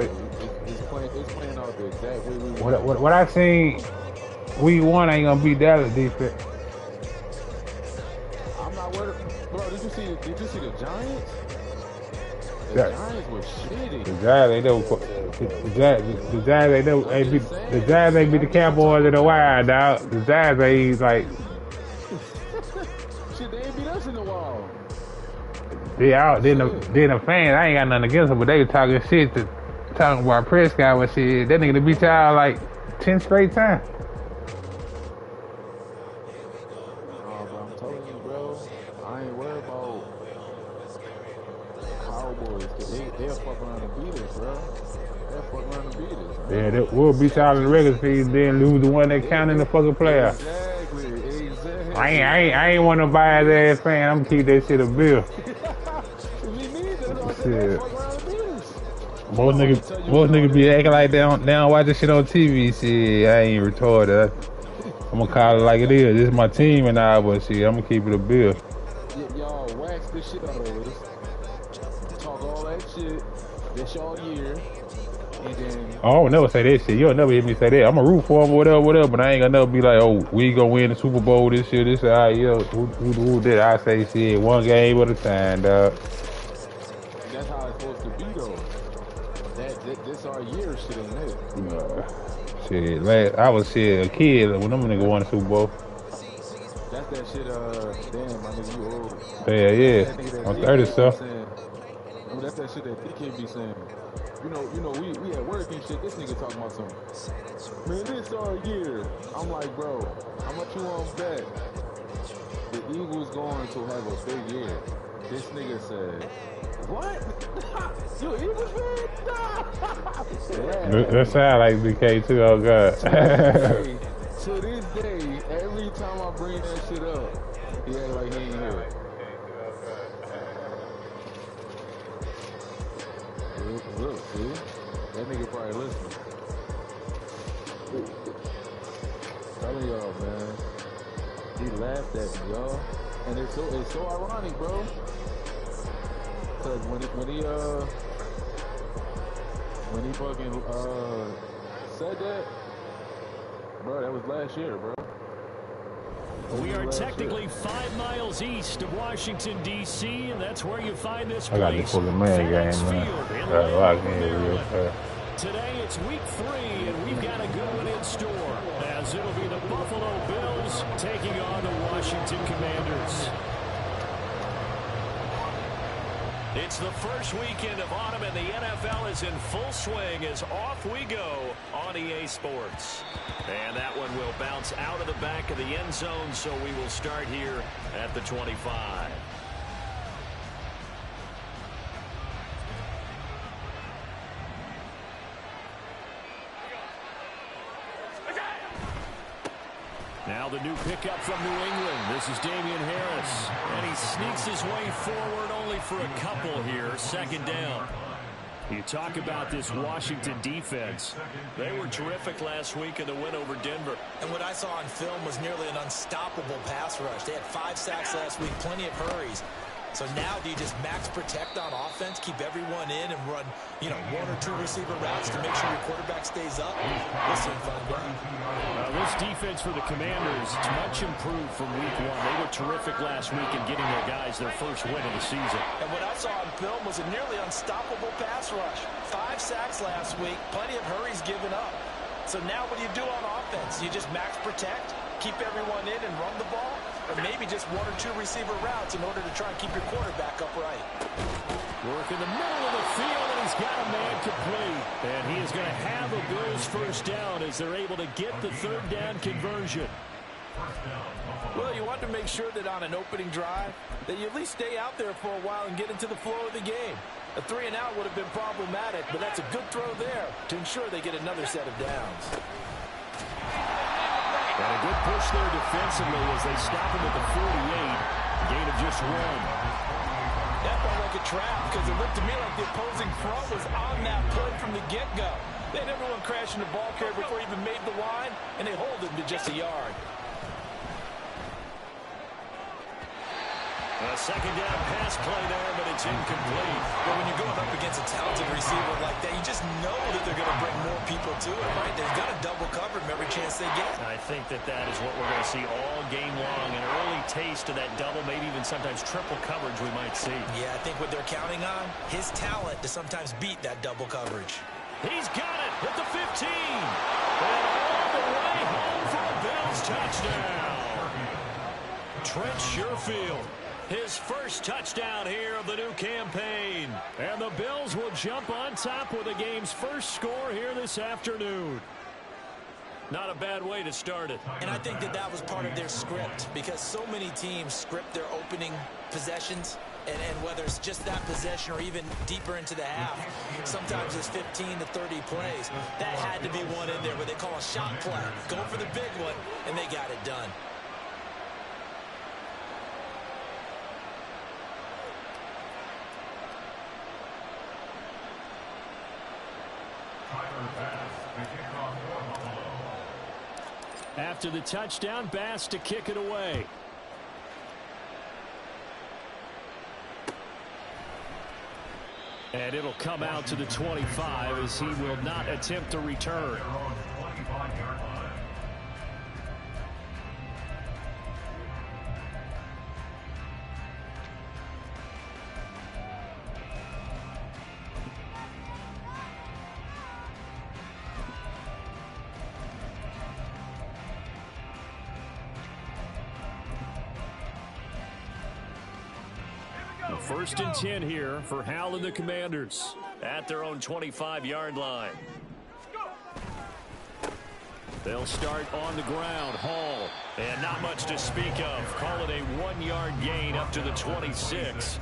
It's playing out the exact way we What want. what I seen week one ain't gonna beat Dallas defense. I'm not worried, bro. Did you see the Giants? The That, Giants were shitty. the Giants ain't never the Giants ain't never I'm ain't beat just the saying. Giants ain't beat the That's what I'm Cowboys talking in a about. while, dog. The Giants ain't like Shit, they ain't beat us in a while. they out Shit. then the fans, I ain't got nothing against them, but they talking shit talking about Prescott and shit. That nigga to beat y'all like 10 straight times. Nah, bro, I'm telling you, bro. I ain't worried about the Cowboys, cause they'll fuck around and beat us, bro. They'll fuck around and beat us. Yeah, we'll beat y'all in the regular season, then lose the one that count in the fucking playoffs. I ain't want no biased ass fan. I'm gonna keep that shit a bill. Me neither. That's what I said. They'll Shit. fuck around and beat us. But Most I'm about to tell you, most no, niggas be acting like they don't watch this shit on TV. Shit, I ain't retarded. I'm gonna call it like it is. This is my team and all, but shit, I'm gonna keep it a bill. y'all wax the shit out of us. Talk all that shit. This y'all year. And then, I don't never say that shit. You'll never hear me say that. I'm a root for him, whatever. But I ain't gonna never be like, oh, we gonna win the Super Bowl this year. This yeah. Who did? I say shit one game at a time, dog. that's how it's supposed to be, though. This our year shit, ain't it? Shit, I was a kid when them niggas won the Super Bowl. That's that shit, damn, my nigga, you old. Yeah, That's yeah. that nigga that I'm 30, DK be so. saying. No, that's that shit that DK be saying. We at work and shit. This nigga talking about something. Man, this our year. I'm like, bro, how much you want bet? The Eagles going to have a big year. This nigga said, what? You an Eagles fan? That sound like DK too, oh god. To this day, every time I bring that shit up, he act like he ain't here. Look, see? That nigga probably listening. Telling y'all, man. He laughed at me, y'all. And it's so ironic, bro. Cause when he fucking said that, bro, that was last year, bro. We are technically 5 miles east of Washington, D.C., and that's where you find this place. I got this fucking man game, man. Today it's week 3, and we've got a good one in store, as it'll be the Buffalo Bills taking on the Washington Commanders. It's the first weekend of autumn, and the NFL is in full swing as off we go on EA Sports. And that one will bounce out of the back of the end zone, so we will start here at the 25. Now the new pickup from New England. This is Damian Harris. And he sneaks his way forward only for a couple here. Second down. You talk about this Washington defense. They were terrific last week in the win over Denver. And what I saw on film was nearly an unstoppable pass rush. They had 5 sacks last week, plenty of hurries. So now do you just max protect on offense, keep everyone in, and run, 1 or 2 receiver routes to make sure your quarterback stays up? We'll see fun game. This defense for the Commanders is much improved from week 1. They were terrific last week in getting their guys their first win of the season. And what I saw on film was a nearly unstoppable pass rush. 5 sacks last week, plenty of hurries given up. So now what do you do on offense? You just max protect, keep everyone in, and run the ball? Or maybe just 1 or 2 receiver routes in order to try and keep your quarterback upright. Work in the middle of the field, and he's got a man complete. And he is going to have a Bills first down as they're able to get the third down conversion. Well, you want to make sure that on an opening drive, that you at least stay out there for a while and get into the flow of the game. A 3-and-out would have been problematic, but that's a good throw there to ensure they get another set of downs. And a good push there defensively as they stop him at the 48. Gain of just 1. That felt like a trap because it looked to me like the opposing front was on that play from the get-go. They had everyone crashing the ball carrier before he even made the line, and they hold him to just a yard. A second down pass play there, but it's incomplete. But when you're going up against a talented receiver like that, you just know that they're going to bring more people to it, right? They've got to double cover him every chance they get. I think that is what we're going to see all game long. An early taste of that double, maybe even sometimes triple coverage we might see. Yeah, I think what they're counting on, his talent to sometimes beat that double coverage. He's got it at the 15. And all the way home for a Bills touchdown. Trent Sherfield, his first touchdown here of the new campaign. And the Bills will jump on top with the game's first score here this afternoon. Not a bad way to start it. And I think that was part of their script, because so many teams script their opening possessions, and whether it's just that possession or even deeper into the half, sometimes it's 15 to 30 plays. That had to be one in there where they call a shot play. Go for the big one, and they got it done. After the touchdown, Bass to kick it away. And it'll come out to the 25 as he will not attempt to return. First and 10 here for Hal and the Commanders at their own 25-yard line. They'll start on the ground. Hall, and not much to speak of. Call it a 1-yard gain up to the 26.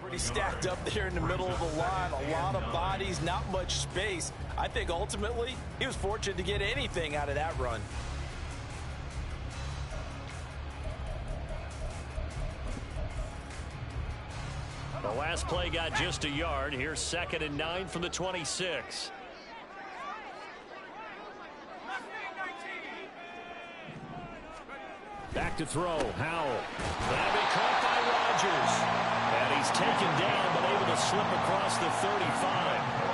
Pretty stacked up there in the middle of the line. A lot of bodies, not much space. I think ultimately he was fortunate to get anything out of that run. The last play got just a yard. Here's 2nd and 9 from the 26. Back to throw. Howell. That'll be caught by Rodgers. And he's taken down, but able to slip across the 35.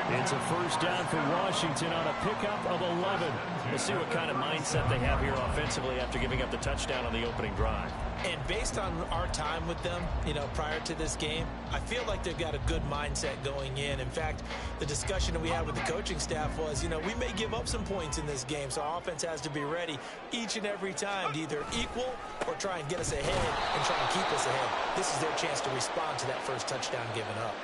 It's a first down for Washington on a pickup of 11. We'll see what kind of mindset they have here offensively after giving up the touchdown on the opening drive. And based on our time with them, prior to this game, I feel like they've got a good mindset going in. In fact, the discussion that we had with the coaching staff was, we may give up some points in this game, so our offense has to be ready each and every time to either equal or try and get us ahead and try and keep us ahead. This is their chance to respond to that first touchdown given up.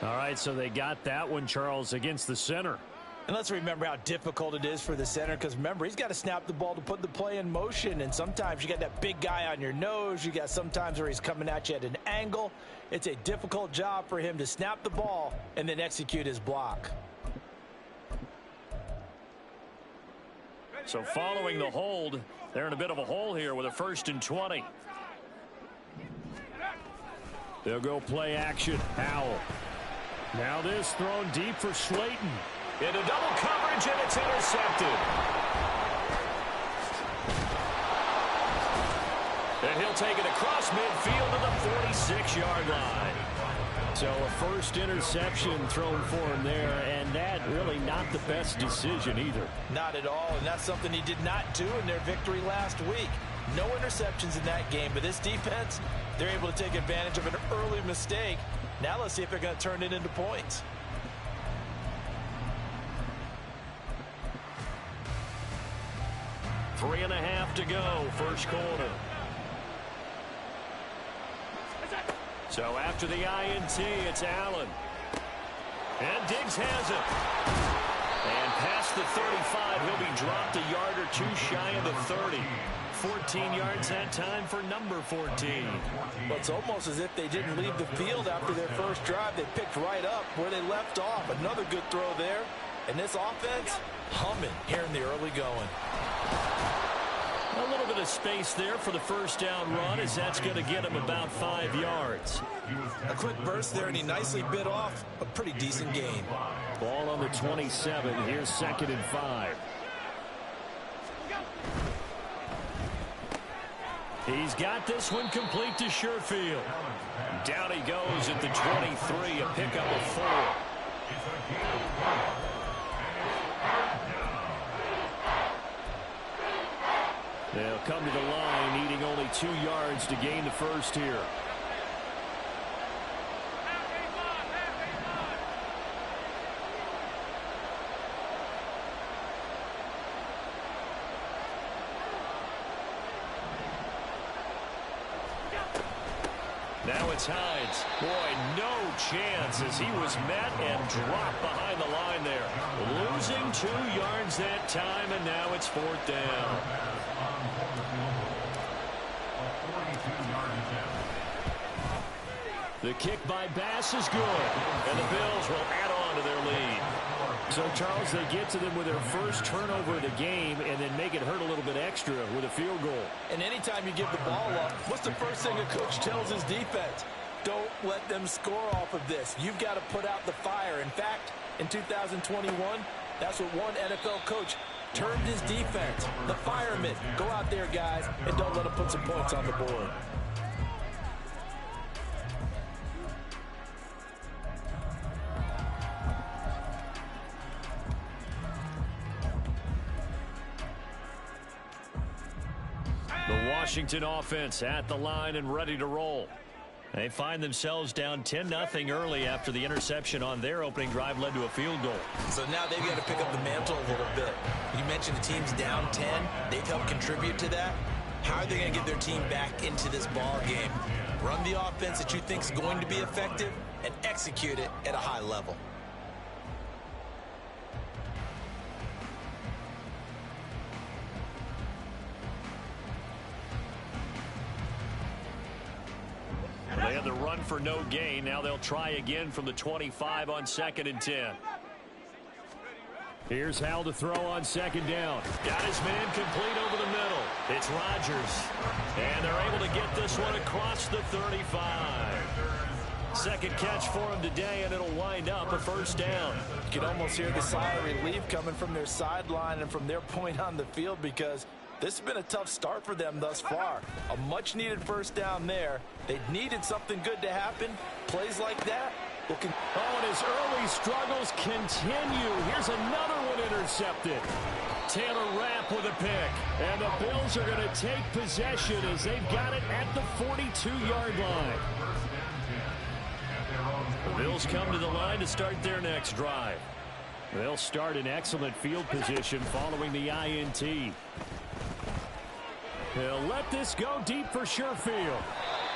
All right, so they got that one, Charles, against the center. And let's remember how difficult it is for the center, because remember, he's got to snap the ball to put the play in motion, and sometimes you got that big guy on your nose. You got sometimes where he's coming at you at an angle. It's a difficult job for him to snap the ball and then execute his block. So following the hold, they're in a bit of a hole here with a 1st and 20. They'll go play action. Howell. Now this thrown deep for Slayton. Into double coverage, and it's intercepted. And he'll take it across midfield to the 46-yard line. So a first interception thrown for him there, and that really not the best decision either. Not at all, and that's something he did not do in their victory last week. No interceptions in that game, but this defense, they're able to take advantage of an early mistake. Now let's see if they're going to turn it into points. Three and a half to go, first quarter. So after the INT, it's Allen. And Diggs has it. And past the 35, he'll be dropped a yard or two shy of the 30. 14 yards that time for number 14. Well, it's almost as if they didn't leave the field after their first drive. They picked right up where they left off. Another good throw there. And this offense, humming here in the early going. A little bit of space there for the first down run, as that's going to get him about 5 yards. A quick burst there, and he nicely bit off a pretty decent gain. Ball on the 27. Here's 2nd and 5. He's got this one complete to Sherfield. Down he goes at the 23, a pickup of 4. They'll come to the line, needing only 2 yards to gain the first here. Now it's Hines. Boy, no chance as he was met and dropped behind the line there. Losing 2 yards that time, and now it's 4th down. The kick by Bass is good, and the Bills will add on to their lead. So, Charles, they get to them with their first turnover of the game and then make it hurt a little bit extra with a field goal. And anytime you give the ball up, what's the first thing a coach tells his defense? Don't let them score off of this. You've got to put out the fire. In fact, in 2021, that's what one NFL coach termed his defense. The firemen. Go out there, guys, and don't let them put some points on the board. The Washington offense at the line and ready to roll. They find themselves down 10-0 early after the interception on their opening drive led to a field goal. So now they've got to pick up the mantle a little bit. You mentioned the team's down 10. They've helped contribute to that. How are they going to get their team back into this ball game? Run the offense that you think is going to be effective and execute it at a high level. They had the run for no gain. Now they'll try again from the 25 on 2nd and 10. Here's Howell to throw on 2nd down. Got his man complete over the middle. It's Rodgers. And they're able to get this one across the 35. Second catch for him today, and it'll wind up a first down. You can almost hear the sigh of relief coming from their sideline and from their point on the field, because this has been a tough start for them thus far. A much-needed first down there. They needed something good to happen. Plays like that. And his early struggles continue. Here's another one intercepted. Taylor Rapp with a pick. And the Bills are going to take possession as they've got it at the 42-yard line. The Bills come to the line to start their next drive. They'll start in excellent field position following the INT. He'll let this go deep for Sherfield.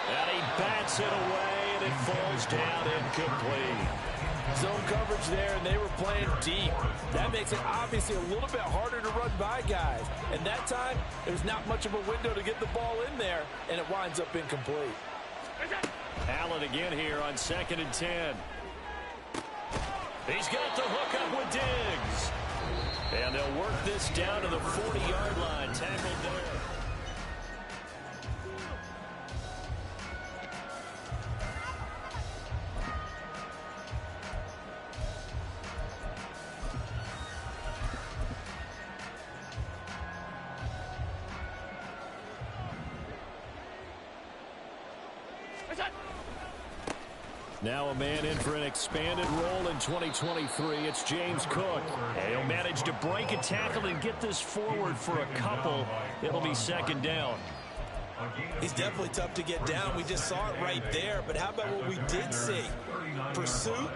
And he bats it away, and it falls down incomplete. Zone coverage there, and they were playing deep. That makes it obviously a little bit harder to run by guys. And that time, there's not much of a window to get the ball in there, and it winds up incomplete. Allen again here on 2nd and 10. He's got the hook up with Diggs. And they'll work this down to the 40-yard line. Tackled there. Now a man in for an expanded role in 2023. It's James Cook. And he'll manage to break a tackle and get this forward for a couple. It'll be second down. He's definitely tough to get down. We just saw it right there. But how about what we did see? Pursuit,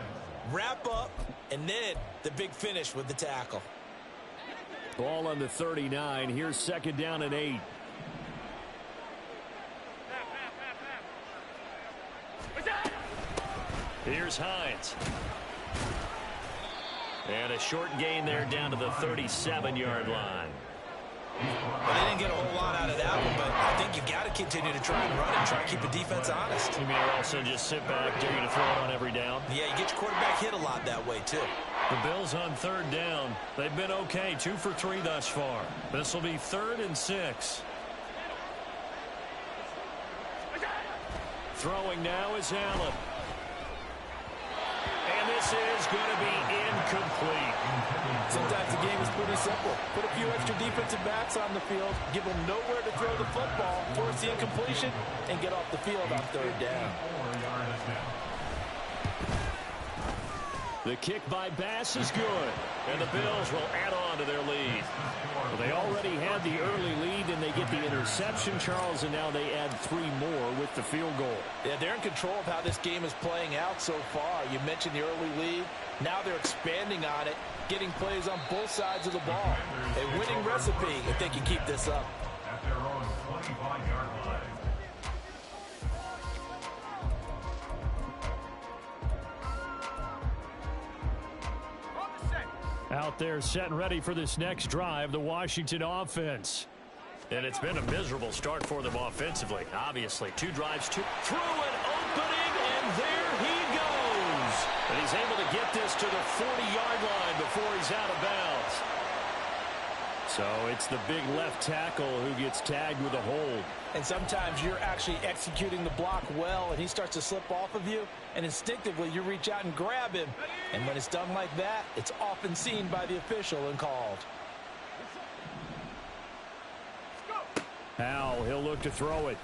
wrap up, and then the big finish with the tackle. Ball on the 39. Here's second down and 8. Here's Hines. And a short gain there down to the 37-yard line. Well, they didn't get a whole lot out of that one, but I think you've got to continue to try and run and try to keep the defense honest. You mean also just sit back, dare you to throw it on every down? Yeah, you get your quarterback hit a lot that way, too. The Bills on third down. They've been okay, 2 for 3 thus far. This will be 3rd and 6. Throwing now is Allen. And this is going to be incomplete. Sometimes the game is pretty simple. Put a few extra defensive backs on the field, give them nowhere to throw the football, force the incompletion, and get off the field on third down. The kick by Bass is good, and the Bills will add on to their lead. Well, they already had the early lead, and they get the interception, Charles, and now they add 3 more with the field goal. Yeah, they're in control of how this game is playing out so far. You mentioned the early lead. Now they're expanding on it, getting plays on both sides of the ball. A winning recipe if they can keep this up. At their own 25-yard line. Out there set and ready for this next drive, the Washington offense. And it's been a miserable start for them offensively, obviously. 2 drives, through an opening, and there he goes. And he's able to get this to the 40-yard line before he's out of bounds. So it's the big left tackle who gets tagged with a hold. And sometimes you're actually executing the block well, and he starts to slip off of you, and instinctively you reach out and grab him. And when it's done like that, it's often seen by the official and called. Howell, he'll look to throw it.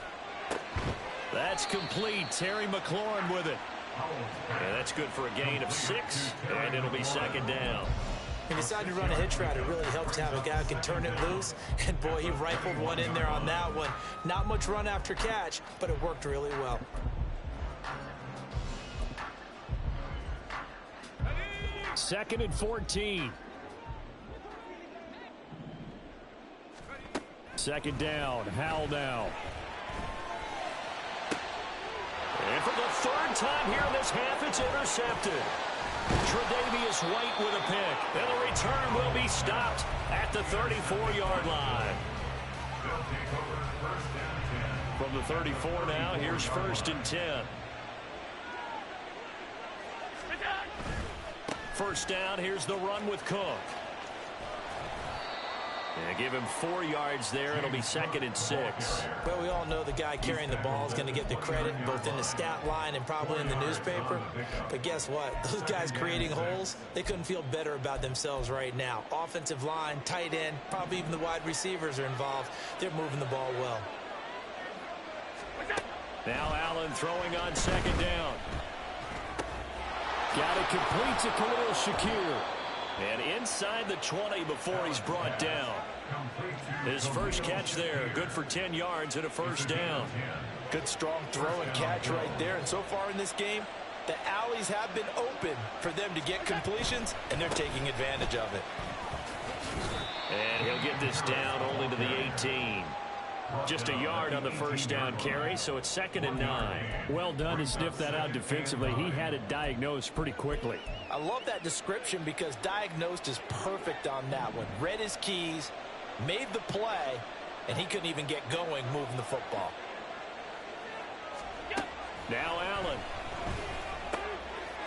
That's complete. Terry McLaurin with it. And that's good for a gain of 6, and it'll be second down. He decided to run a hitch route. It really helps to have a guy who can turn it loose. And, boy, he rifled one in there on that one. Not much run after catch, but it worked really well. Second and 14. Second down. Howell now. And for the 3rd time here in this half, it's intercepted. Tre'Davious White with a pick. And the return will be stopped at the 34-yard line. From the 34 now, here's 1st and 10. First down, here's the run with Cook. And give him 4 yards there. It'll be 2nd and 6. Well, we all know the guy carrying the ball is going to get the credit both in the stat line and probably in the newspaper. But guess what? Those guys creating holes, they couldn't feel better about themselves right now. Offensive line, tight end, probably even the wide receivers are involved. They're moving the ball well. Now Allen throwing on 2nd down. Got it complete to Khalil Shakir. And inside the 20 before he's brought down. His first catch there, good for 10 yards and a first down. Good strong throw and catch right there. And so far in this game, the alleys have been open for them to get completions, and they're taking advantage of it. And he'll get this down only to the 18. Just a yard on the first down carry, so it's 2nd and 9. Well done to sniff that out defensively. He had it diagnosed pretty quickly. I love that description because diagnosed is perfect on that one. Read his keys, made the play, and he couldn't even get going moving the football. Now Allen.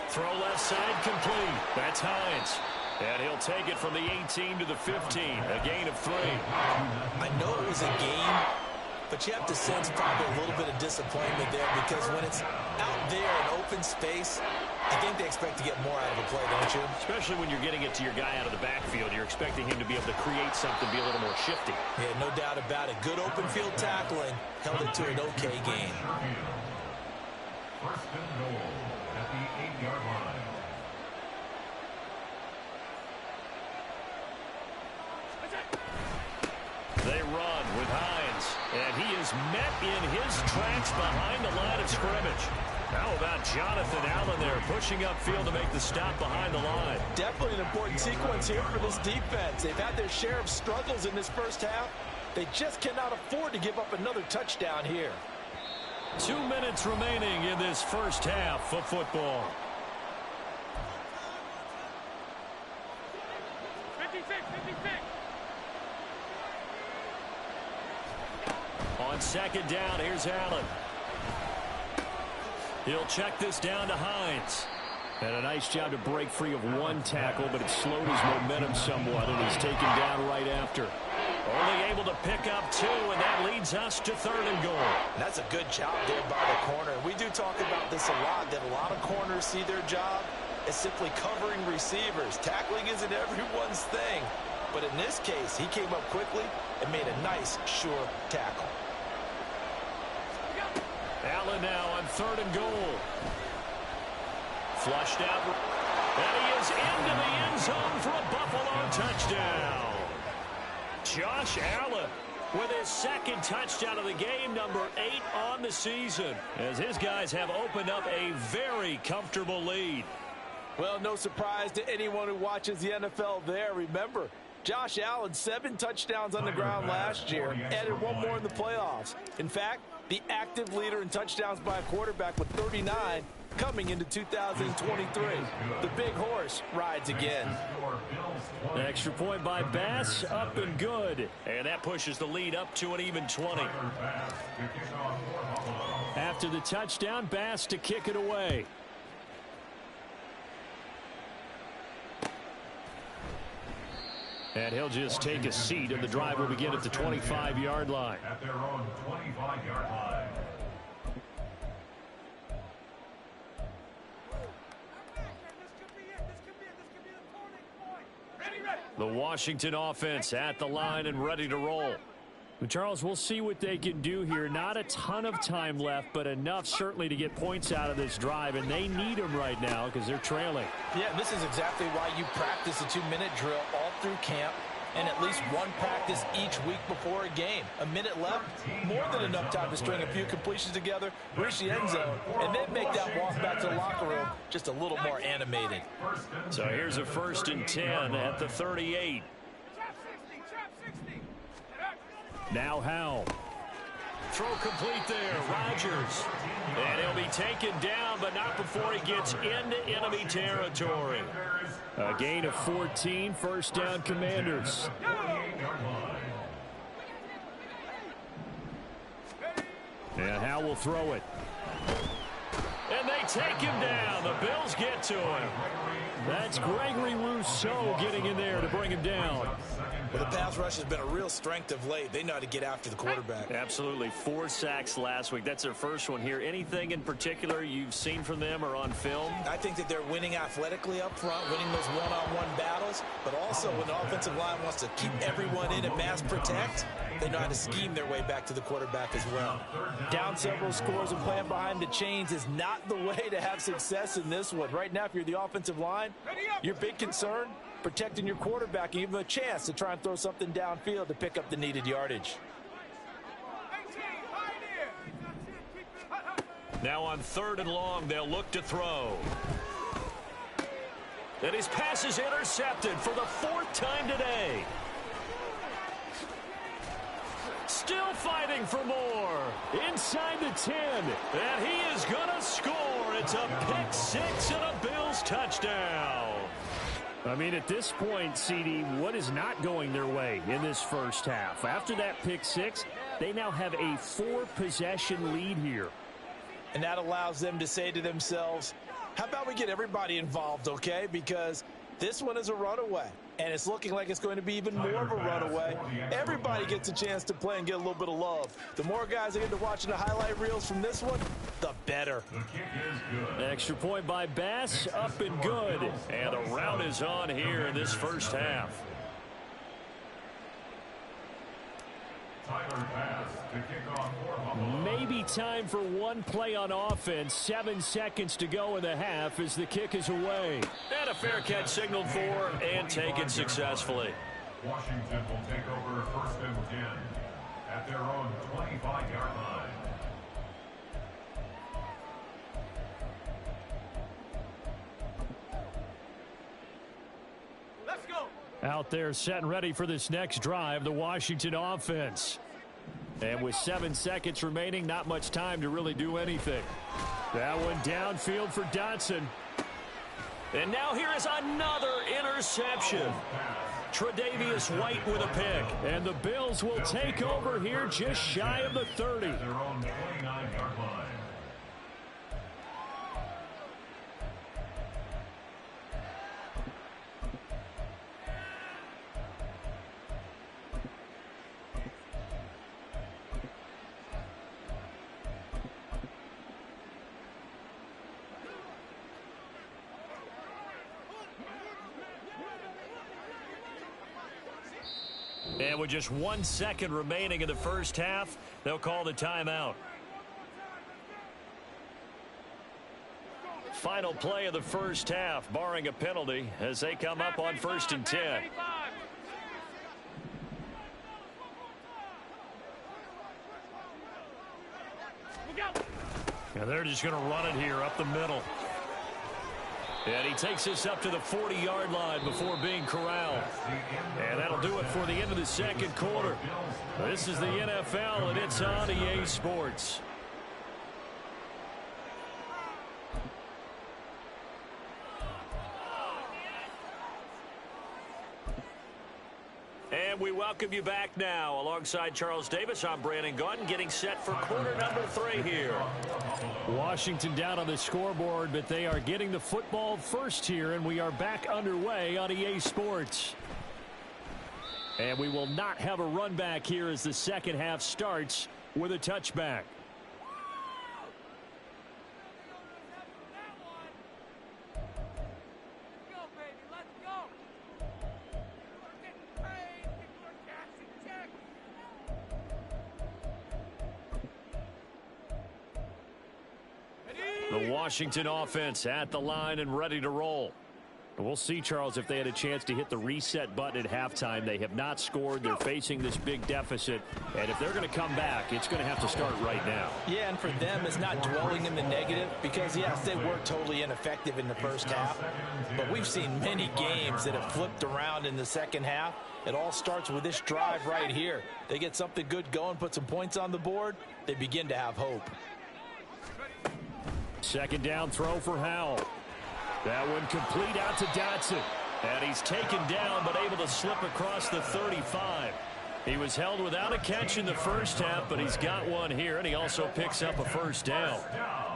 Throw left side complete. That's Hines. And he'll take it from the 18 to the 15, a gain of 3. I know it was a game, but you have to sense probably a little bit of disappointment there because when it's out there in open space, I think they expect to get more out of a play, don't you? Especially when you're getting it to your guy out of the backfield. You're expecting him to be able to create something, be a little more shifty. Yeah, no doubt about it. Good open field tackling held it to an okay game. First and goal at the 8-yard line. They run with Hines, and he is met in his tracks behind the line of scrimmage. How about Jonathan Allen there pushing upfield to make the stop behind the line? Definitely an important sequence here for this defense. They've had their share of struggles in this first half. They just cannot afford to give up another touchdown here. 2 minutes remaining in this first half of football. 56. On second down, here's Allen. He'll check this down to Hines. And a nice job to break free of one tackle, but it slowed his momentum somewhat, and he's taken down right after. Only able to pick up 2, and that leads us to 3rd and goal. And that's a good job there by the corner. We do talk about this a lot, that a lot of corners see their job as simply covering receivers. Tackling isn't everyone's thing. But in this case, he came up quickly and made a nice, sure tackle. Allen now on 3rd and goal. Flushed out. And he is into the end zone for a Buffalo touchdown. Josh Allen with his 2nd touchdown of the game, number 8 on the season, as his guys have opened up a very comfortable lead. Well, no surprise to anyone who watches the NFL there. Remember, Josh Allen, 7 touchdowns on the ground last year, added 1 more in the playoffs. In fact, the active leader in touchdowns by a quarterback with 39 coming into 2023. The big horse rides again. Extra point by Bass, up and good. And that pushes the lead up to an even 20. After the touchdown, Bass to kick it away. And he'll just take a seat, and the drive will begin at the 25-yard line. At their own 25-yard line. The Washington offense at the line and ready to roll. Charles, we'll see what they can do here. Not a ton of time left, but enough certainly to get points out of this drive, and they need them right now because they're trailing. Yeah, this is exactly why you practice a 2-minute drill all through camp and at least one practice each week before a game. A minute left, more than enough time to string a few completions together, reach the end zone, and then make that walk back to the locker room just a little more animated. So here's a 1st and 10 at the 38. Now Howell. Throw complete there. Rodgers. And he'll be taken down, but not before he gets into enemy territory. A gain of 14, 1st down Commanders. And Howell will throw it. And they take him down. The Bills get to him. That's Gregory Rousseau getting in there to bring him down. Well, the pass rush has been a real strength of late. They know how to get after the quarterback. Absolutely. 4 sacks last week. That's their first one here. Anything in particular you've seen from them or on film? I think that they're winning athletically up front, winning those one-on-one battles, but also when the offensive line wants to keep everyone in and mass protect, they know how to scheme their way back to the quarterback as well. Down several scores and playing behind the chains is not the way to have success in this one. Right now, if you're the offensive line, your big concern, protecting your quarterback and give him a chance to try and throw something downfield to pick up the needed yardage. Now on 3rd and long, they'll look to throw. And his pass is intercepted for the 4th time today. Still fighting for more. Inside the 10. And he is going to score. It's a pick 6 and a Bills touchdown. I mean, at this point, CD, what is not going their way in this first half? After that pick 6, they now have a 4-possession lead here. And that allows them to say to themselves, how about we get everybody involved, okay? Because This one is a runaway, and it's looking like it's going to be even more of a runaway. Everybody gets a chance to play and get a little bit of love. The more guys that get to watching the highlight reels from this one, the better. The kick is good. Extra point by Bass, up and good. And the round is on here in this first half. Tyler Bass to kick off for Buffalo. Maybe time for one play on offense. 7 seconds to go in the half as the kick is away. And a fair catch signaled for and taken successfully. Washington will take over 1st and 10 at their own 25-yard line. Out there set and ready for this next drive, the Washington offense. And with 7 seconds remaining, not much time to really do anything. That one downfield for Dotson. And now here is another interception. Tre'Davious White with a pick. And the Bills will take over here just shy of the 30. At their own 29-yard line. And with just 1 second remaining in the first half, they'll call the timeout. Final play of the first half, barring a penalty, as they come up on 1st and 10. And they're just going to run it here up the middle. And he takes this up to the 40-yard line before being corralled. And that'll do it for the end of the second quarter. This is the NFL, and it's on EA Sports. And we welcome you back now. Alongside Charles Davis, I'm Brandon Gunn, getting set for quarter number 3 here. Washington down on the scoreboard, but they are getting the football first here, and we are back underway on EA Sports. And we will not have a run back here as the second half starts with a touchback. The Washington offense at the line and ready to roll. We'll see, Charles, if they had a chance to hit the reset button at halftime. They have not scored. They're facing this big deficit. And if they're going to come back, it's going to have to start right now. Yeah, and for them, it's not dwelling in the negative because, yes, they were totally ineffective in the first half. But we've seen many games that have flipped around in the second half. It all starts with this drive right here. They get something good going, put some points on the board, they begin to have hope. Second down throw for Howell. That one complete out to Dotson. And he's taken down but able to slip across the 35. He was held without a catch in the first half, but he's got one here, and he also picks up a first down.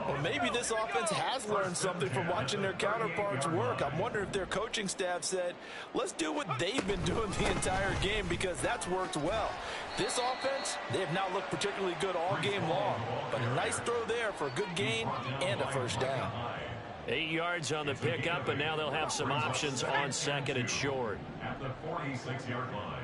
Well, maybe this offense has learned something from watching their counterparts work. I'm wondering if their coaching staff said, let's do what they've been doing the entire game because that's worked well. This offense, they have not looked particularly good all game long, but a nice throw there for a good gain and a first down. 8 yards on the pickup, and now they'll have some options on second and short. At the 46-yard line.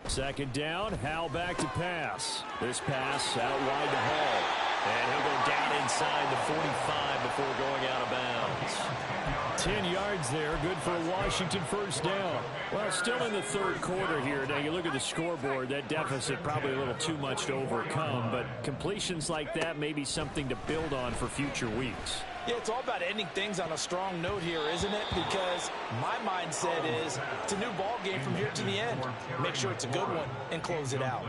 Second down, Howell back to pass. This pass out wide to Hall. And he'll go down inside the 45 before going out of bounds. 10 yards there, good for a Washington first down. Well, still in the third quarter here. Now, you look at the scoreboard, that deficit probably a little too much to overcome, but completions like that may be something to build on for future weeks. Yeah, it's all about ending things on a strong note here, isn't it? Because my mindset is it's a new ball game from here to the end. Make sure it's a good one and close it out.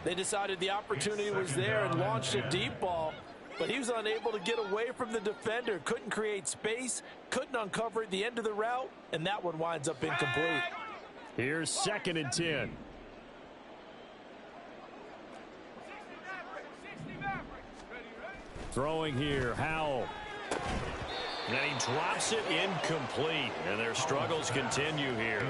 They decided the opportunity was there and launched a deep ball, but he was unable to get away from the defender, couldn't create space, couldn't uncover at the end of the route, and that one winds up incomplete. Here's second and 10. Throwing here, Howell. And he drops it incomplete. And their struggles continue here.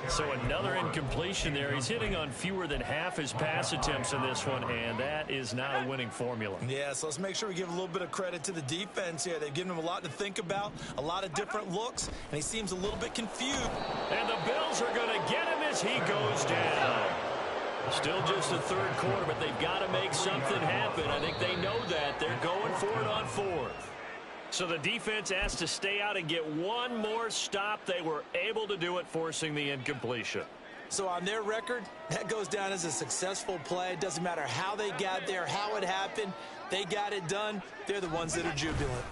So another incompletion there. He's hitting on fewer than half his pass attempts in this one, and that is not a winning formula. Yeah, so let's make sure we give a little bit of credit to the defense here. They've given him a lot to think about, a lot of different looks, and he seems a little bit confused. And the Bills are going to get him as he goes down. Still just the third quarter, but they've got to make something happen. I think they know that. They're going for it on fourth. So the defense has to stay out and get one more stop. They were able to do it, forcing the incompletion. So on their record, that goes down as a successful play. It doesn't matter how they got there, how it happened. They got it done. They're the ones that are jubilant.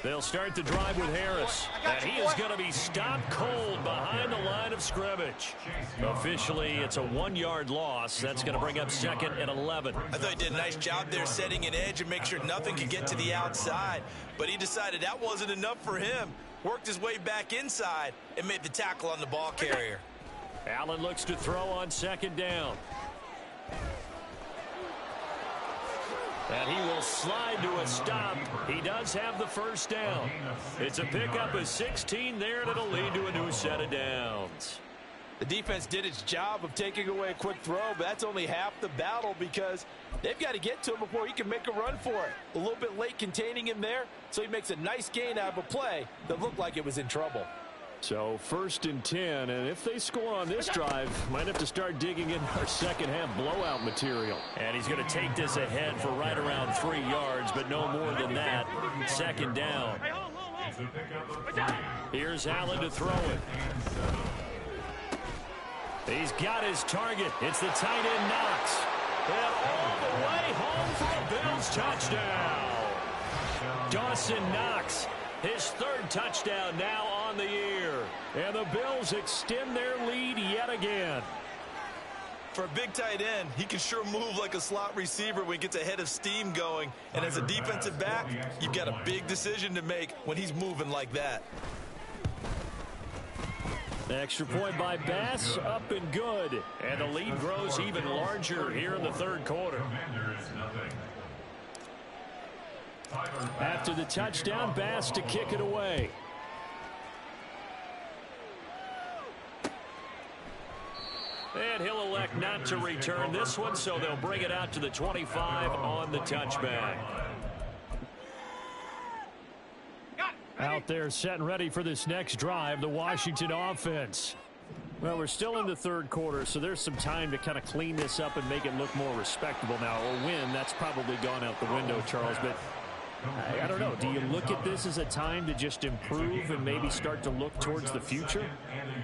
They'll start the drive with Harris. And he is going to be stopped cold behind the line of scrimmage. Officially, it's a 1-yard loss. That's going to bring up 2nd and 11. I thought he did a nice job there setting an edge and make sure nothing could get to the outside. But he decided that wasn't enough for him. Worked his way back inside and made the tackle on the ball carrier. Allen looks to throw on 2nd down. And he will slide to a stop. He does have the first down. It's a pickup of 16 there, and it'll lead to a new set of downs. The defense did its job of taking away a quick throw, but that's only half the battle because they've got to get to him before he can make a run for it. A little bit late containing him there, so he makes a nice gain out of a play that looked like it was in trouble. So 1st and 10, and if they score on this drive, might have to start digging in our second half blowout material. And he's going to take this ahead for right around 3 yards, but no more than that. 2nd down. Here's Allen to throw it. He's got his target. It's the tight end Knox. And all the way home for a Bills touchdown. Dawson Knox, his 3rd touchdown now on the year. And the Bills extend their lead yet again. For a big tight end, he can sure move like a slot receiver when he gets a head of steam going. And as a defensive back, you've got a big decision to make when he's moving like that. Extra point by Bass, up and good. And the lead grows even larger here in the 3rd quarter. After the touchdown, Bass to kick it away. And he'll elect not to return this one, so they'll bring it out to the 25 on the touchback. Out there set and ready for this next drive, the Washington offense. Well, we're still in the 3rd quarter, so there's some time to kind of clean this up and make it look more respectable. Now, a win, that's probably gone out the window, Charles, but I don't know. Do you look at this as a time to just improve and maybe start to look towards the future?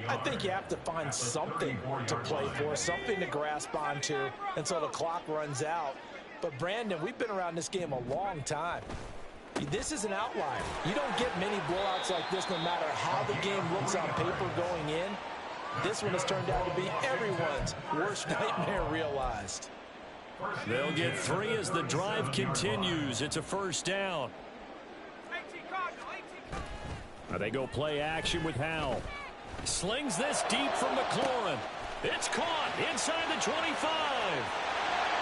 I think you have to find something to play for, something to grasp onto until the clock runs out. But, Brandon, we've been around this game a long time. This is an outlier. You don't get many blowouts like this no matter how the game looks on paper going in. This one has turned out to be everyone's worst nightmare realized. They'll get 3 as the drive continues. It's a 1st down. They go play action with Howell. Slings this deep from McLaurin. It's caught inside the 25.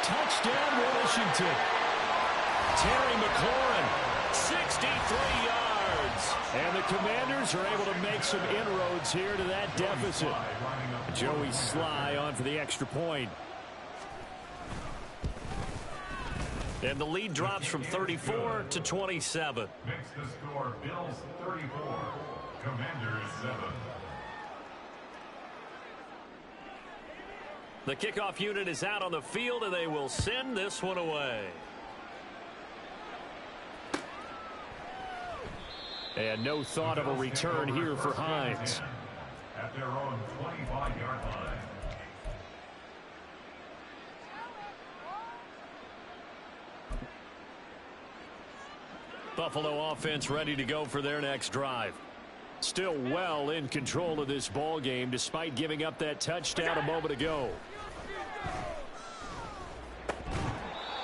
Touchdown, Washington. Terry McLaurin. 63 yards. And the Commanders are able to make some inroads here to that deficit. Joey Sly on for the extra point. And the lead drops from 34 to 27. Makes the score Bills 34, Commanders 7. The kickoff unit is out on the field, and they will send this one away. And no thought of a return here for Hines. At their own 25-yard line. Buffalo offense ready to go for their next drive. Still well in control of this ball game despite giving up that touchdown a moment ago.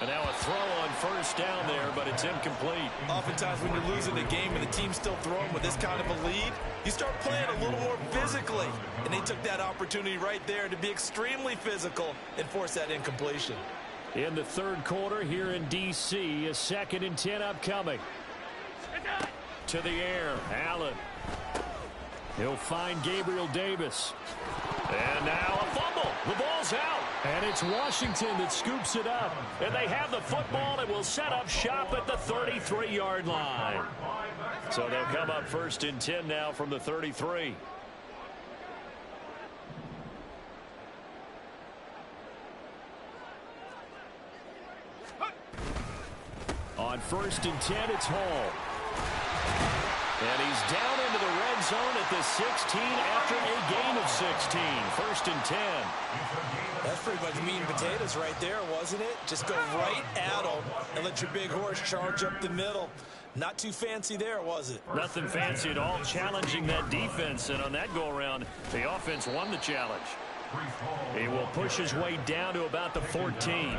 And now a throw on 1st down there, but it's incomplete. Oftentimes when you're losing a game and the team's still throwing with this kind of a lead, you start playing a little more physically. And they took that opportunity right there to be extremely physical and force that incompletion. In the 3rd quarter here in D.C., a 2nd and 10 upcoming. to the air. Allen. He'll find Gabriel Davis. And now a fumble. The ball's out. And it's Washington that scoops it up. And they have the football and will set up shop at the 33-yard line. So they'll come up 1st and 10 now from the 33. On 1st and 10, it's Hall. And he's down into the red zone at the 16 after a gain of 16. 1st and 10. That's pretty much meat and potatoes right there, wasn't it? Just go right at them and let your big horse charge up the middle. Not too fancy there, was it? Nothing fancy at all, challenging that defense. And on that go-around, the offense won the challenge. He will push his way down to about the 14.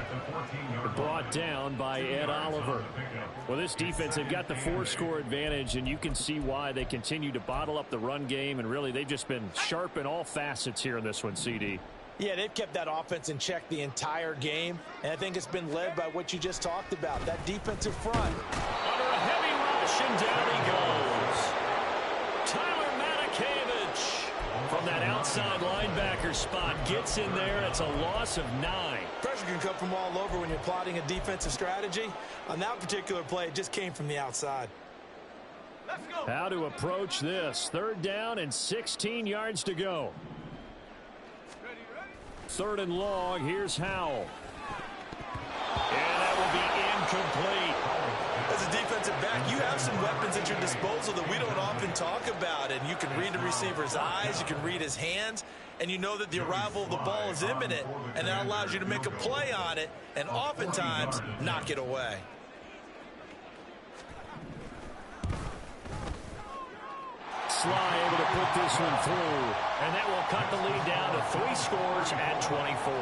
Brought down by Ed Oliver. Well, this defense, they've got the 4-score advantage, and you can see why they continue to bottle up the run game, and really they've just been sharp in all facets here in this one, CD. Yeah, they've kept that offense in check the entire game, and I think it's been led by what you just talked about, that defensive front. Under a heavy rush, and down he goes. Tyler Matakevich from that outside linebacker spot gets in there. It's a loss of 9. Pressure can come from all over when you're plotting a defensive strategy. On that particular play, it just came from the outside. Let's go. How to approach this. 3rd down and 16 yards to go. 3rd and long. Here's Howell. And that will be incomplete. As a defensive back, you have some weapons at your disposal that we don't often talk about. And you can read the receiver's eyes, you can read his hands, and you know that the arrival of the ball is imminent, and that allows you to make a play on it and oftentimes knock it away. Sly able to put this one through, and that will cut the lead down to 3 scores at 24.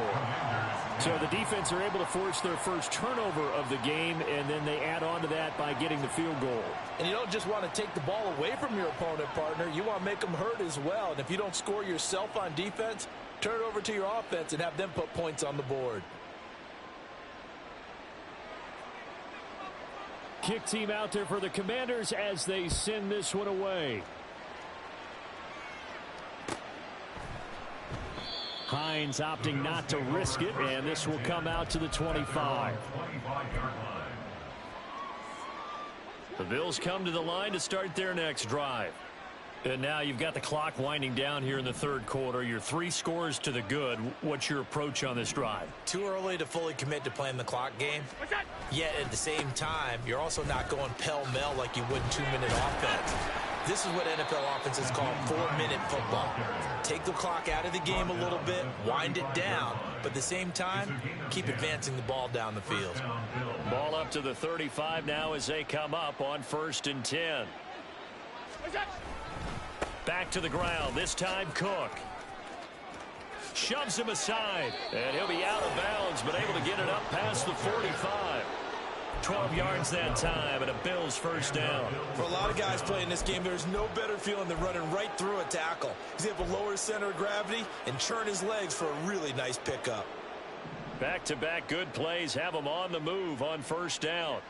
So the defense are able to force their first turnover of the game, and then they add on to that by getting the field goal. And you don't just want to take the ball away from your opponent, partner. You want to make them hurt as well. And if you don't score yourself on defense, turn it over to your offense and have them put points on the board. Kick team out there for the Commanders as they send this one away. Hines opting not to risk it, and this will come out to the 25. The Bills come to the line to start their next drive. And now you've got the clock winding down here in the 3rd quarter. You're 3 scores to the good. What's your approach on this drive? Too early to fully commit to playing the clock game. Yet at the same time, you're also not going pell-mell like you would in 2-minute offense. This is what NFL offenses call 4-minute football. Take the clock out of the game a little bit, wind it down, but at the same time, keep advancing the ball down the field. Ball up to the 35 now as they come up on 1st and 10. Back to the ground, this time Cook. Shoves him aside, and he'll be out of bounds, but able to get it up past the 45. 12 yards that time, and a Bills 1st down. For a lot of guys playing this game, there's no better feeling than running right through a tackle. He's able to lower his center of gravity and churn his legs for a really nice pickup. Back-to-back good plays have him on the move on 1st down.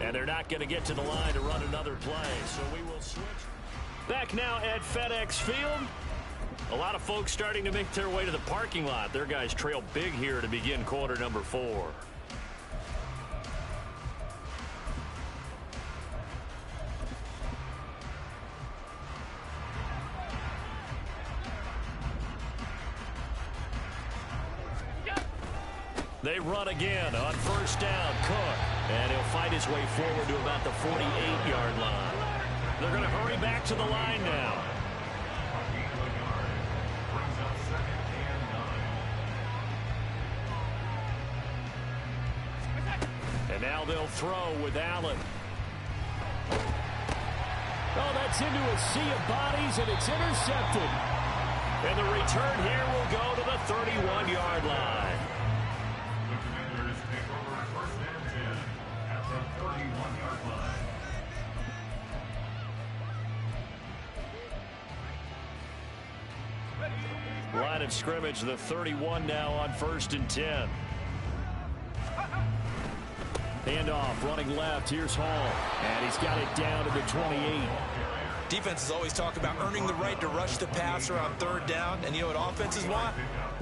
And they're not going to get to the line to run another play, so we will switch. Back now at FedEx Field. A lot of folks starting to make their way to the parking lot. Their guys trail big here to begin quarter number 4. They run again on 1st down. Cook. And he'll fight his way forward to about the 48-yard line. They're going to hurry back to the line now. And now they'll throw with Allen. Oh, that's into a sea of bodies, and it's intercepted. And the return here will go to the 31-yard line. line of scrimmage. The 31 now on 1st and 10. Handoff, running left. Here's Hall. And he's got it down to the 28. Defenses always talk about earning the right to rush the passer on 3rd down. And you know what offenses want?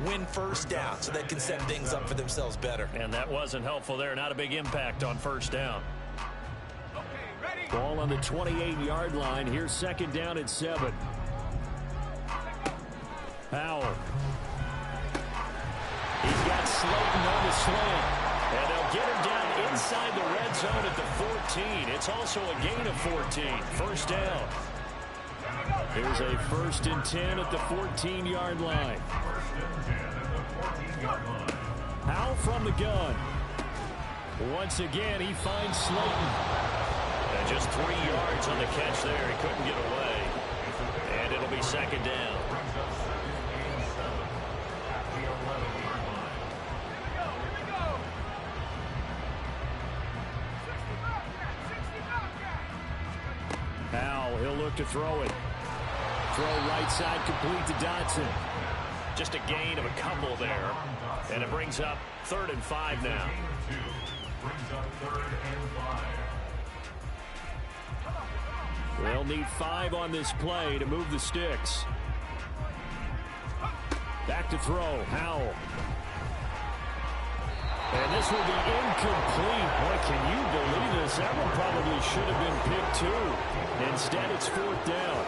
Win 1st down so they can set things up for themselves better. And that wasn't helpful there. Not a big impact on 1st down. Ball on the 28-yard line. Here's 2nd down and 7. Howell. He's got Slayton on the slant. And they'll get him down inside the red zone at the 14. It's also a gain of 14. 1st down. Here's a 1st and 10 at the 14-yard line. Howell from the gun. Once again, he finds Slayton. And just 3 yards on the catch there. He couldn't get away. And it'll be 2nd down. Howell, he'll look to throw it. Throw right side complete to Dotson. Just a gain of a couple there. And it brings up 3rd and 5 now. They'll need 5 on this play to move the sticks. Back to throw. Howell. And this will be incomplete. Boy, can you believe this? That one probably should have been picked too. Instead, it's 4th down.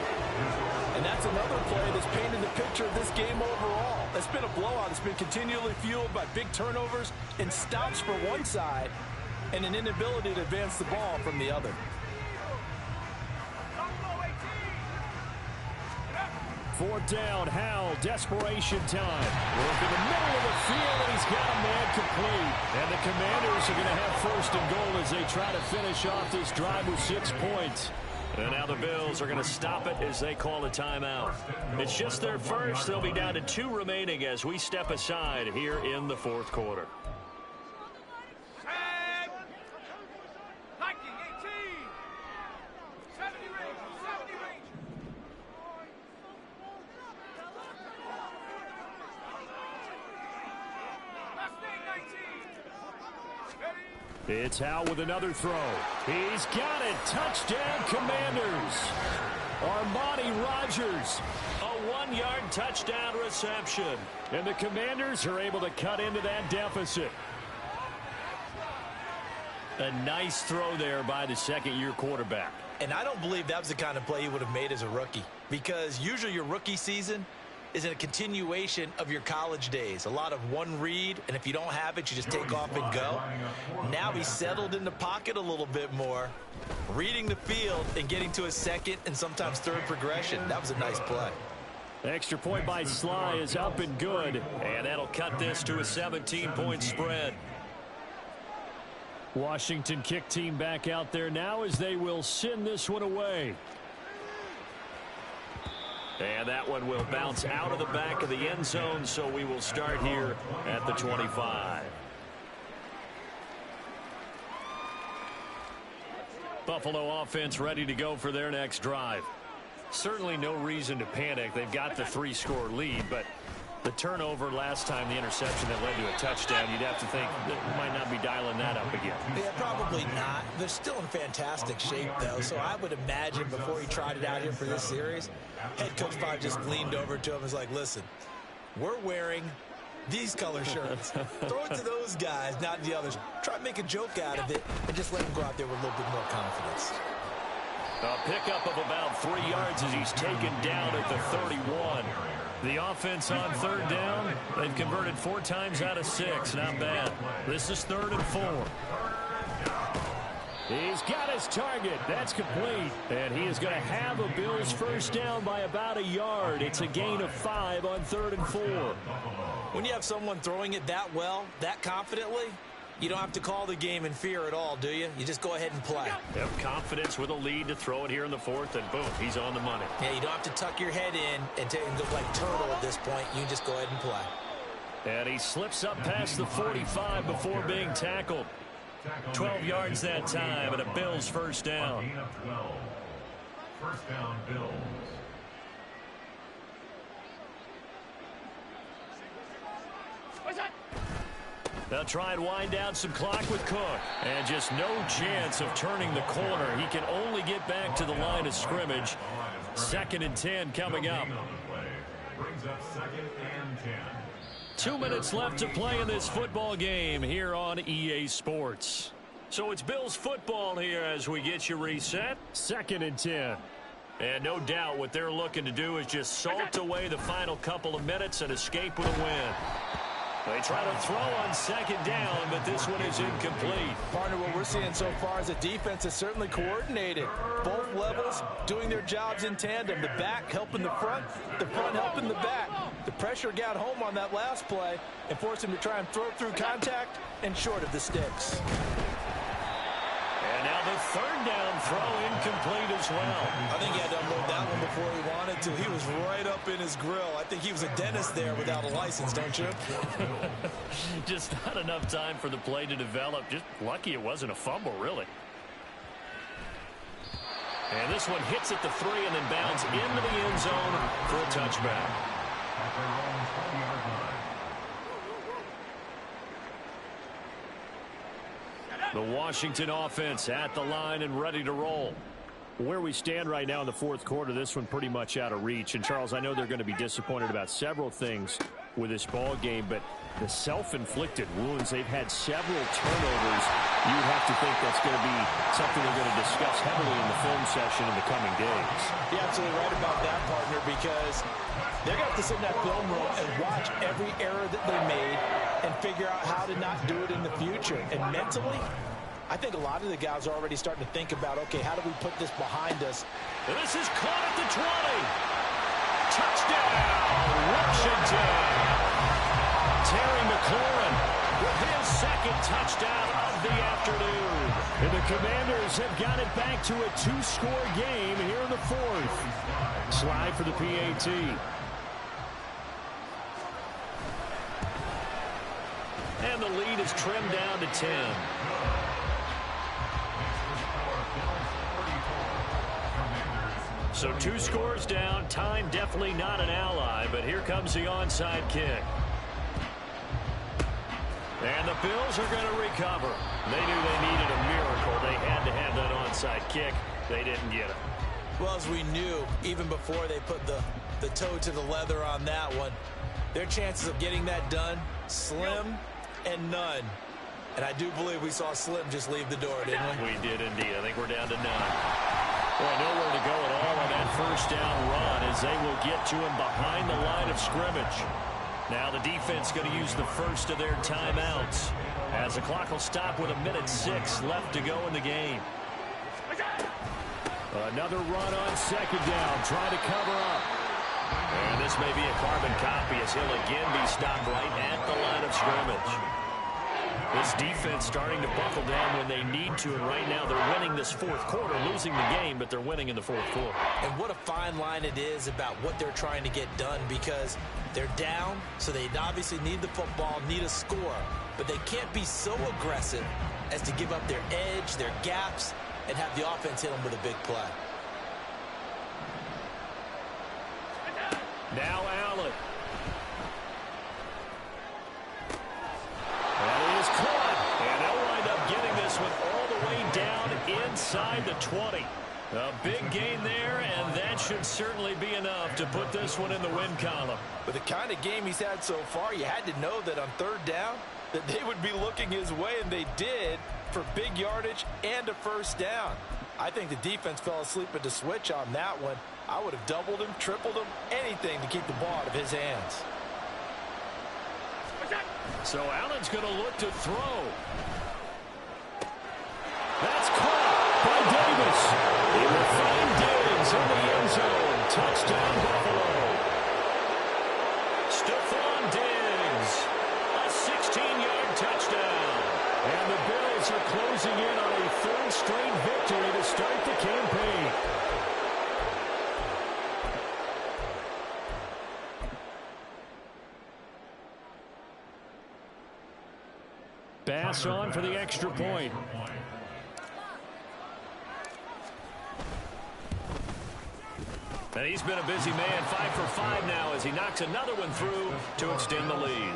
And that's another play that's painted the picture of this game overall. It's been a blowout. It's been continually fueled by big turnovers and stops for one side and an inability to advance the ball from the other. 4th down, Howell, desperation time. Work in the middle of the field, and he's got a man complete. And the Commanders are going to have 1st and goal as they try to finish off this drive with 6 points. And now the Bills are going to stop it as they call a timeout. It's just their first. They'll be down to 2 remaining as we step aside here in the 4th quarter. It's Howell with another throw. He's got it. Touchdown, Commanders. Armani Rogers. A 1-yard touchdown reception. And the Commanders are able to cut into that deficit. A nice throw there by the 2nd-year quarterback. And I don't believe that was the kind of play he would have made as a rookie. Because usually your rookie season is in a continuation of your college days. A lot of one read, and if you don't have it, you just take off and go. Now he's settled in the pocket a little bit more, reading the field and getting to a 2nd and sometimes 3rd progression. That was a nice play. Extra point by Sly is up and good, and that'll cut this to a 17-point spread. Washington kick team back out there now as they will send this one away. And that one will bounce out of the back of the end zone, so we will start here at the 25. Buffalo offense ready to go for their next drive. Certainly no reason to panic. They've got the 3-score lead, but the turnover last time, the interception that led to a touchdown, you'd have to think that might not be dialing that up again. Yeah, probably not. They're still in fantastic shape, though, so I would imagine before he tried it out here for this series, head coach probably just leaned over to him and was like, listen, we're wearing these color shirts. Throw it to those guys, not the others. Try to make a joke out of it and just let him go out there with a little bit more confidence. A pickup of about 3 yards as he's taken down at the 31. The offense on 3rd down, they've converted 4 times out of 6. Not bad. This is 3rd and 4. He's got his target. That's complete. And he is going to have a Bills 1st down by about a yard. It's a gain of 5 on 3rd and 4. When you have someone throwing it that well, that confidently, you don't have to call the game in fear at all, do you? You just go ahead and play. Yep, confidence with a lead to throw it here in the 4th, and boom, he's on the money. Yeah, you don't have to tuck your head in and look like turtle at this point. You can just go ahead and play. And he slips up past the 45 before being tackled. 12 yards that time, and a Bills 1st down. 1st down, Bills. They'll try and wind down some clock with Cook. And just no chance of turning the corner. He can only get back to the line of scrimmage. 2nd and 10 coming up. Brings up 2nd and 10. 2 minutes left to play in this football game here on EA Sports. So it's Bills football here as we get you reset. 2nd and 10. And no doubt what they're looking to do is just salt away the final couple of minutes and escape with a win. They try to throw on 2nd down, but this one is incomplete. Partner, what we're seeing so far is the defense is certainly coordinated. Both levels doing their jobs in tandem. The back helping the front helping the back. The pressure got home on that last play and forced him to try and throw through contact and short of the sticks. And now the 3rd down throw incomplete as well. I think he had to unload that one before he wanted to. He was right up in his grill. I think he was a dentist there without a license, don't you? Just not enough time for the play to develop. Just lucky it wasn't a fumble, really. And this one hits at the 3 and then bounds into the end zone for a touchback. At their own 20-yard line. The Washington offense at the line and ready to roll. Where we stand right now in the 4th quarter, this one pretty much out of reach. And, Charles, I know they're going to be disappointed about several things with this ball game, but the self-inflicted wounds, they've had several turnovers. You would have to think that's going to be something they're going to discuss heavily in the film session in the coming days. You're absolutely right about that, partner, because they're going to have to sit in that film room and watch every error that they made and figure out how to not do it in the future. And mentally, I think a lot of the guys are already starting to think about, okay, how do we put this behind us? And this is caught at the 20. Touchdown, Washington. Terry McLaurin with his 2nd touchdown of the afternoon. And the Commanders have got it back to a 2-score game here in the 4th. Slide for the PAT. And the lead is trimmed down to 10. So 2 scores down. Time definitely not an ally, but here comes the onside kick. And the Bills are going to recover. They knew they needed a miracle. They had to have that onside kick. They didn't get it. Well, as we knew, even before they put the toe to the leather on that one, their chances of getting that done, slim and none. And I do believe we saw Slim just leave the door, didn't we? We did indeed. I think we're down to 9. Boy, nowhere to go at all on that 1st down run as they will get to him behind the line of scrimmage. Now the defense going to use the first of their timeouts as the clock will stop with 1:06 left to go in the game. Another run on 2nd down, trying to cover up. And this may be a carbon copy as he'll again be stopped right at the line of scrimmage. This defense starting to buckle down when they need to, and right now they're winning this 4th quarter, losing the game, but they're winning in the 4th quarter. And what a fine line it is about what they're trying to get done, because they're down, so they obviously need the football, need a score, but they can't be so aggressive as to give up their edge, their gaps, and have the offense hit them with a big play. Now Allen. That is caught. And they'll wind up getting this one all the way down inside the 20. A big gain there, and that should certainly be enough to put this one in the win column. With the kind of game he's had so far, you had to know that on 3rd down that they would be looking his way, and they did, for big yardage and a 1st down. I think the defense fell asleep at the switch on that one. I would have doubled him, tripled him, anything to keep the ball out of his hands. So Allen's going to look to throw. That's caught by Davis. He will find Diggs in the end zone. Touchdown, Buffalo. Stephon Diggs, a 16-yard touchdown. And the Bills are closing in on a 3rd straight victory to start the campaign. Bass on for the extra point. And he's been a busy man, 5 for 5 now as he knocks another one through to extend the lead.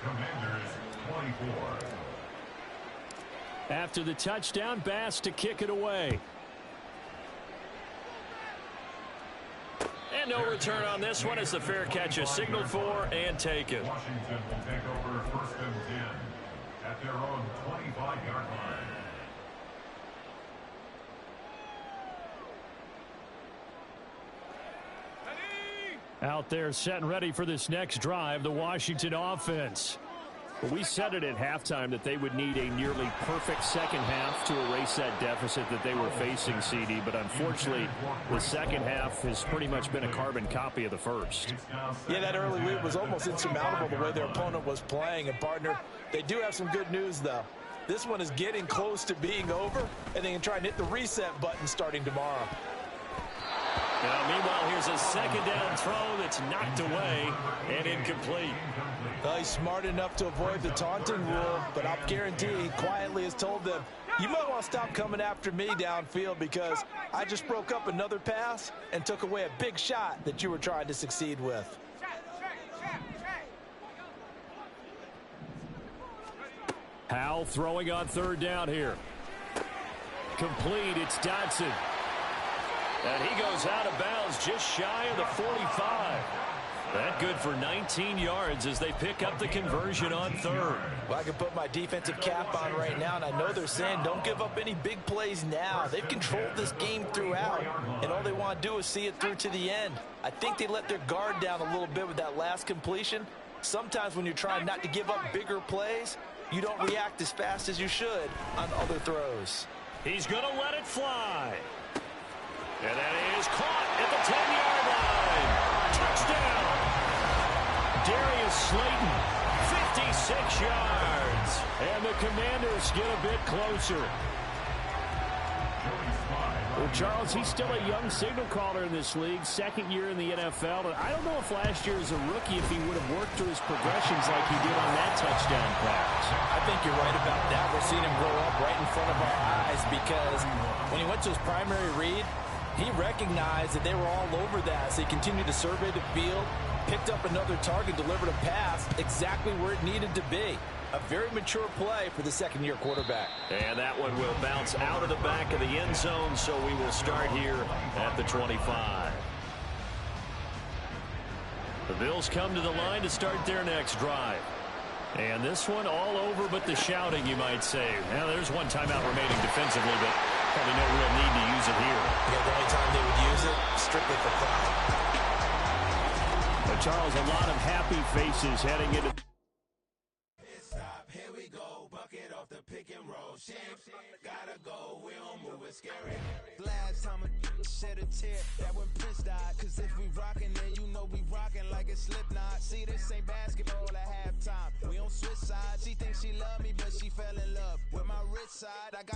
Commanders 24. After the touchdown, Bass to kick it away. And no return on this one as the fair catch is signaled for and taken. Washington will take over first and 10 at their own 25-yard line. Out there set and ready for this next drive, the Washington offense. We said it at halftime that they would need a nearly perfect second half to erase that deficit that they were facing, CD. But unfortunately, the second half has pretty much been a carbon copy of the first. Yeah, that early lead was almost insurmountable the way their opponent was playing. And, partner, they do have some good news, though. This one is getting close to being over, and they can try and hit the reset button starting tomorrow. Now, meanwhile, here's a second down throw that's knocked away and incomplete. Well, he's smart enough to avoid the taunting rule, but I'll guarantee he quietly has told them, you might want to stop coming after me downfield because I just broke up another pass and took away a big shot that you were trying to succeed with. Howell throwing on third down here. Complete, it's Dodson. And he goes out of bounds just shy of the 45. That good for 19 yards as they pick up the conversion on third. Well, I can put my defensive cap on right now, and I know they're saying don't give up any big plays now. They've controlled this game throughout, and all they want to do is see it through to the end. I think they let their guard down a little bit with that last completion. Sometimes when you're trying not to give up bigger plays, you don't react as fast as you should on other throws. He's going to let it fly. And that is caught at the 10-yard line. Touchdown. Darius Slayton, 56 yards. And the Commanders get a bit closer. Well, Charles, he's still a young signal caller in this league, second year in the NFL. And I don't know if last year as a rookie if he would have worked through his progressions like he did on that touchdown pass. I think you're right about that. We're seeing him grow up right in front of our eyes because when he went to his primary read, he recognized that they were all over that, so he continued to survey the field, picked up another target, delivered a pass exactly where it needed to be. A very mature play for the second-year quarterback. And that one will bounce out of the back of the end zone, so we will start here at the 25. The Bills come to the line to start their next drive. And this one all over but the shouting, you might say. Now, there's one timeout remaining defensively, but probably no real need to use it here. Yeah, the only time they would use it, strictly for clout. But Charles, a lot of happy faces heading into... Here we go, bucket off the pick and roll. Gotta go, we don't move it scary. Last time a shed a tear, that when Prince died. Cause if we rockin', then you know we rockin' like a Slipknot. See, this ain't basketball at halftime. We on switch sides. She thinks she love me, but she fell in love with my rich side. I got